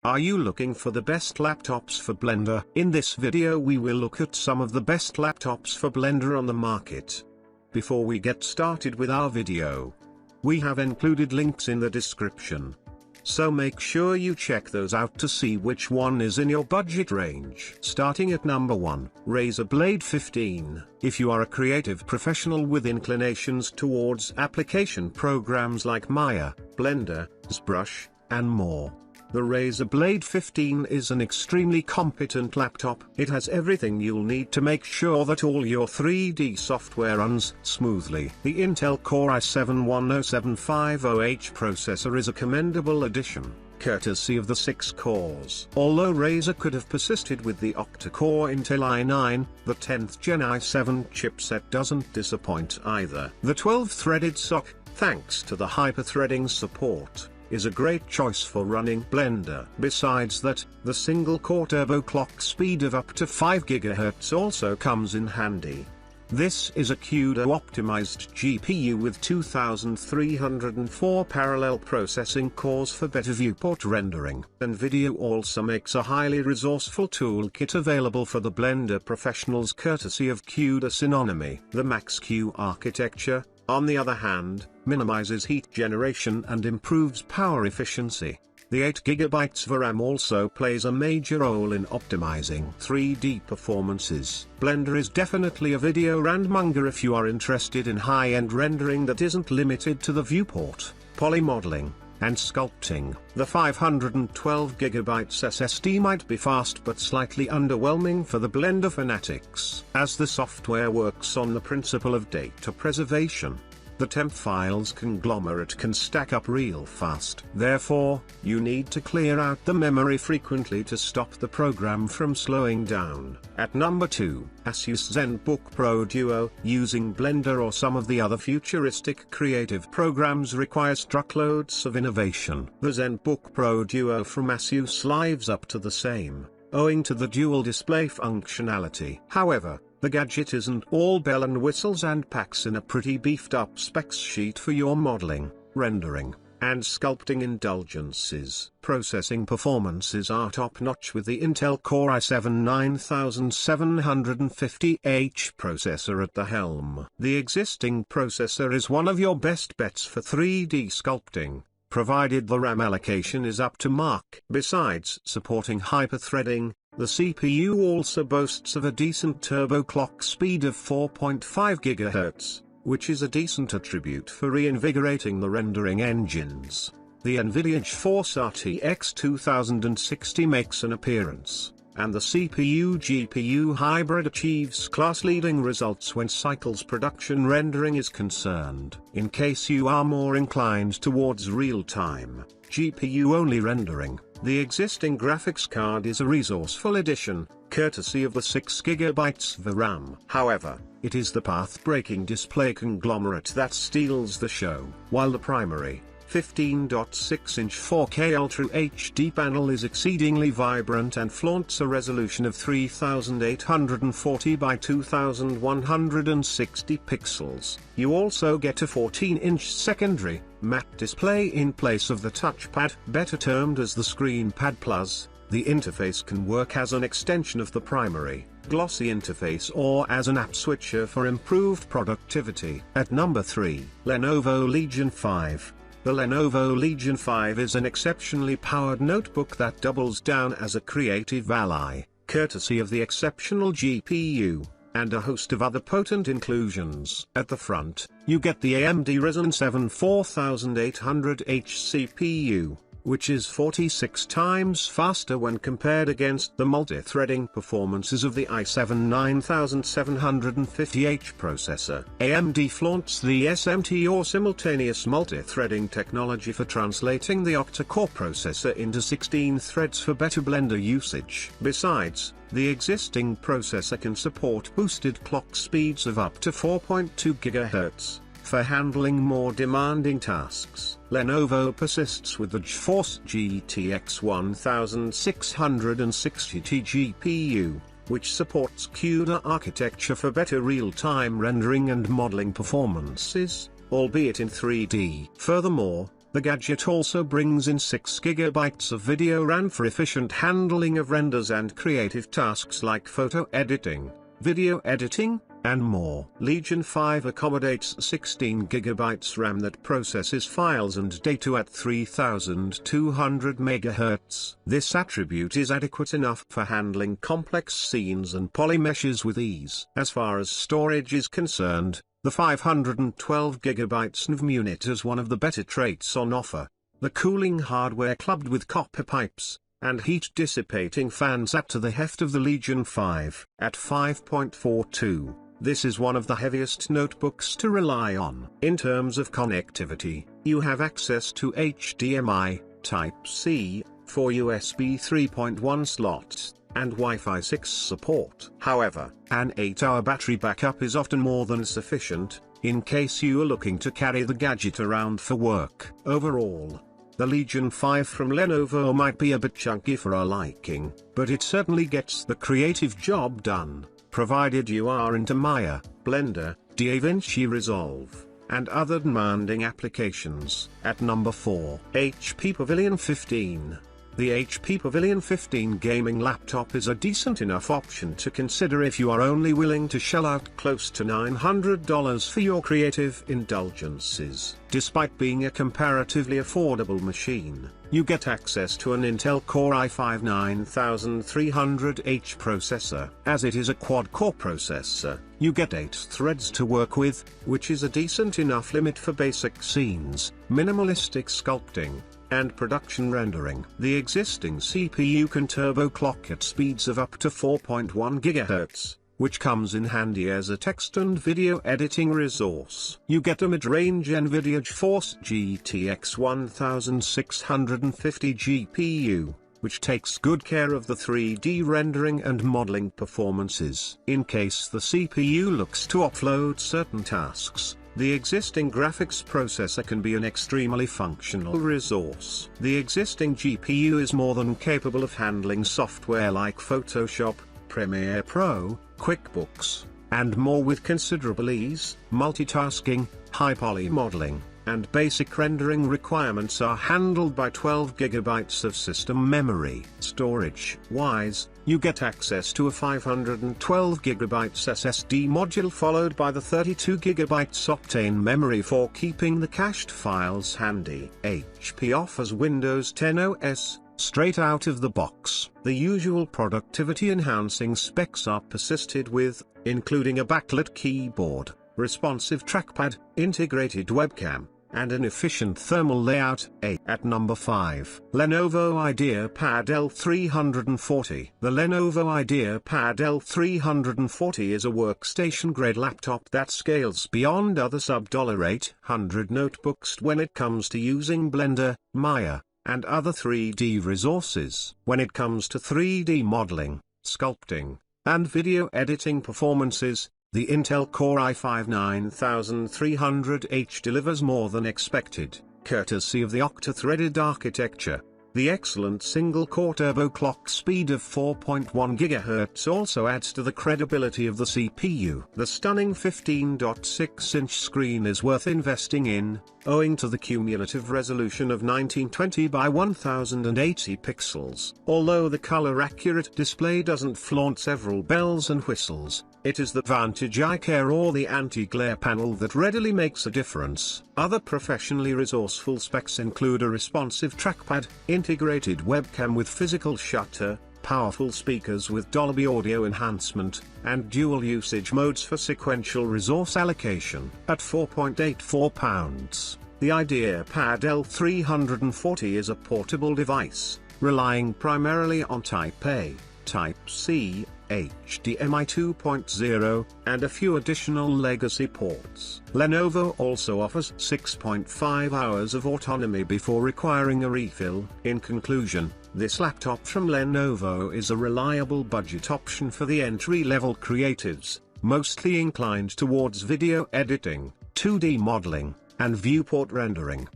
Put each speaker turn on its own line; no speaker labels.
Are you looking for the best laptops for Blender? In this video we will look at some of the best laptops for Blender on the market. Before we get started with our video, we have included links in the description. So make sure you check those out to see which one is in your budget range. Starting at number 1, Razer Blade 15. If you are a creative professional with inclinations towards application programs like Maya, Blender, ZBrush, and more, the Razer Blade 15 is an extremely competent laptop. It has everything you'll need to make sure that all your 3D software runs smoothly. The Intel Core i7-10750H processor is a commendable addition, courtesy of the 6 cores. Although Razer could have persisted with the octa-core Intel i9, the 10th Gen i7 chipset doesn't disappoint either. The 12-threaded SoC, thanks to the hyper-threading support, is a great choice for running Blender. Besides that, the single-core turbo clock speed of up to 5 GHz also comes in handy. This is a CUDA-optimized GPU with 2304 parallel processing cores for better viewport rendering. NVIDIA also makes a highly resourceful toolkit available for the Blender professionals courtesy of CUDA Synonomy. The Max-Q architecture, on the other hand, minimizes heat generation and improves power efficiency. The 8GB VRAM also plays a major role in optimizing 3D performances. Blender is definitely a video rendmonger if you are interested in high-end rendering that isn't limited to the viewport, polymodeling, and sculpting. The 512GB SSD might be fast but slightly underwhelming for the Blender fanatics. As the software works on the principle of data preservation, the temp files conglomerate can stack up real fast. Therefore, you need to clear out the memory frequently to stop the program from slowing down. At number 2, Asus ZenBook Pro Duo. Using Blender or some of the other futuristic creative programs requires truckloads of innovation. The ZenBook Pro Duo from Asus lives up to the same, owing to the dual display functionality. However, the gadget isn't all bell and whistles and packs in a pretty beefed up specs sheet for your modeling, rendering, and sculpting indulgences. Processing performances are top-notch with the Intel Core i7-9750H processor at the helm. The existing processor is one of your best bets for 3D sculpting, provided the RAM allocation is up to mark. Besides supporting hyper-threading, the CPU also boasts of a decent turbo clock speed of 4.5 GHz, which is a decent attribute for reinvigorating the rendering engines. The NVIDIA GeForce RTX 2060 makes an appearance, and the CPU-GPU hybrid achieves class-leading results when cycles production rendering is concerned. In case you are more inclined towards real-time, GPU-only rendering, the existing graphics card is a resourceful addition, courtesy of the 6GB VRAM. However, it is the path-breaking display conglomerate that steals the show. While the primary, 15.6-inch 4K Ultra HD panel is exceedingly vibrant and flaunts a resolution of 3840 by 2160 pixels, you also get a 14-inch secondary, matte display in place of the touchpad. Better termed as the Screen Pad Plus, the interface can work as an extension of the primary, glossy interface or as an app switcher for improved productivity. At number 3, Lenovo Legion 5. The Lenovo Legion 5 is an exceptionally powered notebook that doubles down as a creative ally, courtesy of the exceptional GPU, and a host of other potent inclusions. At the front, you get the AMD Ryzen 7 4800H CPU, which is 46 times faster when compared against the multi-threading performances of the i7-9750H processor. AMD flaunts the SMT or simultaneous multi-threading technology for translating the octa-core processor into 16 threads for better Blender usage. Besides, the existing processor can support boosted clock speeds of up to 4.2 GHz. For handling more demanding tasks, Lenovo persists with the GeForce GTX 1660T GPU, which supports CUDA architecture for better real-time rendering and modeling performances, albeit in 3D. Furthermore, The gadget also brings in 6 GB of video RAM for efficient handling of renders and creative tasks like photo editing, video editing, and more. Legion 5 accommodates 16 GB RAM that processes files and data at 3200 MHz. This attribute is adequate enough for handling complex scenes and polymeshes with ease. As far as storage is concerned, the 512 GB NVMe unit is one of the better traits on offer. The cooling hardware clubbed with copper pipes and heat-dissipating fans add to the heft of the Legion 5. At 5.42, this is one of the heaviest notebooks to rely on. In terms of connectivity, you have access to HDMI, Type-C, 4 USB 3.1 slots, and Wi-Fi 6 support. However, an 8-hour battery backup is often more than sufficient, in case you are looking to carry the gadget around for work. Overall, the Legion 5 from Lenovo might be a bit chunky for our liking, but it certainly gets the creative job done, provided you are into Maya, Blender, DaVinci Resolve, and other demanding applications. At number 4, HP Pavilion 15. The HP Pavilion 15 gaming laptop is a decent enough option to consider if you are only willing to shell out close to $900 for your creative indulgences. Despite being a comparatively affordable machine, you get access to an Intel Core i5 9300H processor. As it is a quad-core processor, you get 8 threads to work with, which is a decent enough limit for basic scenes, minimalistic sculpting, and production rendering. The existing CPU can turbo clock at speeds of up to 4.1 GHz, which comes in handy as a text and video editing resource. You get a mid-range NVIDIA GeForce GTX 1650 GPU, which takes good care of the 3D rendering and modeling performances. In case the CPU looks to offload certain tasks, the existing graphics processor can be an extremely functional resource. The existing GPU is more than capable of handling software like Photoshop, Premiere Pro, QuickBooks, and more with considerable ease. Multitasking, high-poly modeling, and basic rendering requirements are handled by 12 GB of system memory. Storage-wise, you get access to a 512 GB SSD module followed by the 32 GB Optane memory for keeping the cached files handy. HP offers Windows 10 OS, straight out of the box. The usual productivity-enhancing specs are persisted with, including a backlit keyboard, responsive trackpad, integrated webcam, and an efficient thermal layout. At number 5, Lenovo IdeaPad L340. The Lenovo IdeaPad L340 is a workstation-grade laptop that scales beyond other sub-$800 notebooks when it comes to using Blender, Maya, and other 3D resources. When it comes to 3D modeling, sculpting, and video editing performances, the Intel Core i5 9300H delivers more than expected, courtesy of the octa-threaded architecture. The excellent single-core turbo clock speed of 4.1 GHz also adds to the credibility of the CPU. The stunning 15.6-inch screen is worth investing in, owing to the cumulative resolution of 1920 by 1080 pixels. Although the color-accurate display doesn't flaunt several bells and whistles, it is the Vantage Eye Care or the anti-glare panel that readily makes a difference. Other professionally resourceful specs include a responsive trackpad, integrated webcam with physical shutter, powerful speakers with Dolby audio enhancement, and dual usage modes for sequential resource allocation. At £4.84, the IdeaPad L340 is a portable device, relying primarily on Type-A, Type-C, HDMI 2.0, and a few additional legacy ports. Lenovo also offers 6.5 hours of autonomy before requiring a refill. In conclusion, this laptop from Lenovo is a reliable budget option for the entry-level creatives, mostly inclined towards video editing, 2D modeling, and viewport rendering.